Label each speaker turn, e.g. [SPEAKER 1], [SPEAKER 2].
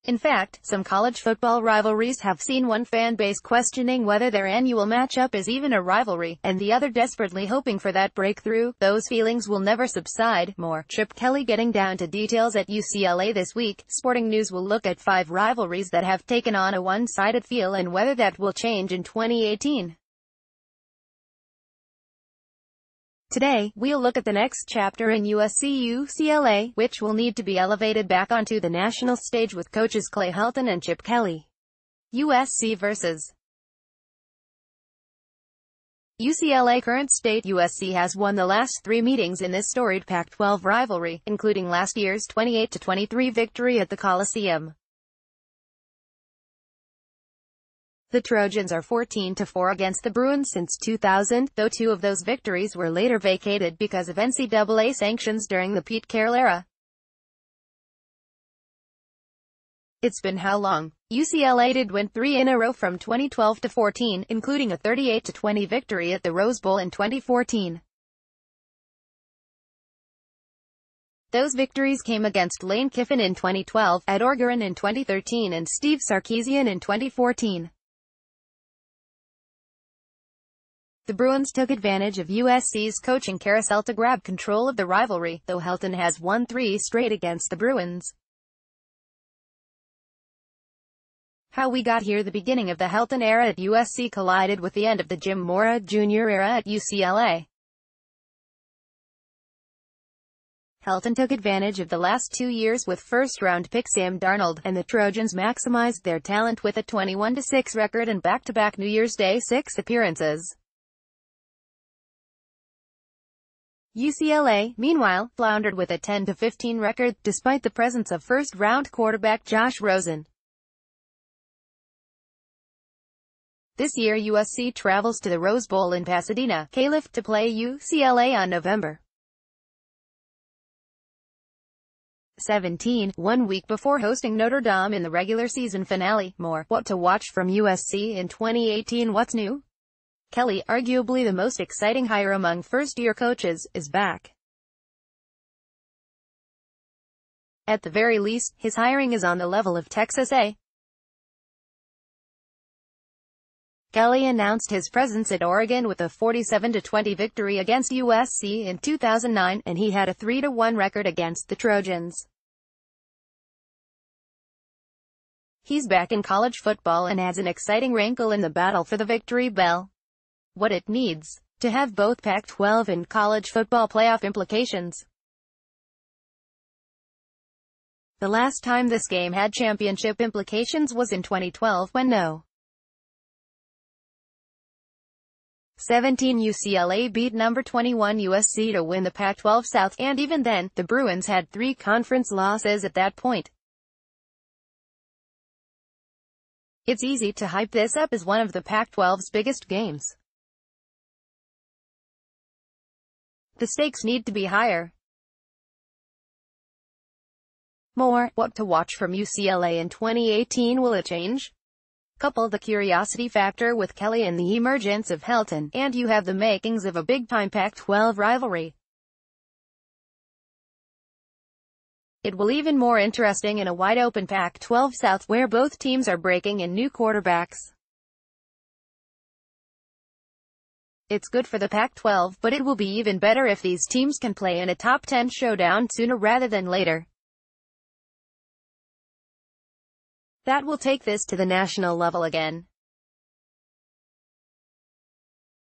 [SPEAKER 1] In fact, some college football rivalries have seen one fan base questioning whether their annual matchup is even a rivalry, and the other desperately hoping for that breakthrough. Those feelings will never subside. More. Chip Kelly getting down to details at UCLA this week. Sporting News will look at 5 rivalries that have taken on a one-sided feel and whether that will change in 2018. Today, we'll look at the next chapter in USC-UCLA, which will need to be elevated back onto the national stage with coaches Clay Helton and Chip Kelly. USC vs. UCLA. Current state: USC has won the last 3 meetings in this storied Pac-12 rivalry, including last year's 28-23 victory at the Coliseum. The Trojans are 14-4 against the Bruins since 2000, though 2 of those victories were later vacated because of NCAA sanctions during the Pete Carroll era. It's been how long? UCLA did win 3 in a row from 2012-14, including a 38-20 victory at the Rose Bowl in 2014. Those victories came against Lane Kiffin in 2012, Ed Orgeron in 2013 and Steve Sarkisian in 2014. The Bruins took advantage of USC's coaching carousel to grab control of the rivalry, though Helton has won 3 straight against the Bruins. How we got here: the beginning of the Helton era at USC collided with the end of the Jim Mora Jr. era at UCLA. Helton took advantage of the last 2 years with first-round pick Sam Darnold, and the Trojans maximized their talent with a 21-6 record and back-to-back New Year's Day 6 appearances. UCLA, meanwhile, floundered with a 10-15 record, despite the presence of first-round quarterback Josh Rosen. This year USC travels to the Rose Bowl in Pasadena, Calif, to play UCLA on November 17, 1 week before hosting Notre Dame in the regular season finale. More. What to watch from USC in 2018? What's new? Kelly, arguably the most exciting hire among first-year coaches, is back. At the very least, his hiring is on the level of Texas A. Kelly announced his presence at Oregon with a 47-20 victory against USC in 2009, and he had a 3-1 record against the Trojans. He's back in college football and adds an exciting wrinkle in the battle for the victory bell. What it needs to have both Pac-12 and college football playoff implications. The last time this game had championship implications was in 2012 when No. 17 UCLA beat number 21 USC to win the Pac-12 South, and even then, the Bruins had 3 conference losses at that point. It's easy to hype this up as one of the Pac-12's biggest games. The stakes need to be higher. More. What to watch from UCLA in 2018? Will it change? Couple the curiosity factor with Kelly and the emergence of Helton, and you have the makings of a big-time Pac-12 rivalry. It will even more interesting in a wide-open Pac-12 South, where both teams are breaking in new quarterbacks. It's good for the Pac-12, but it will be even better if these teams can play in a top 10 showdown sooner rather than later. That will take this to the national level again.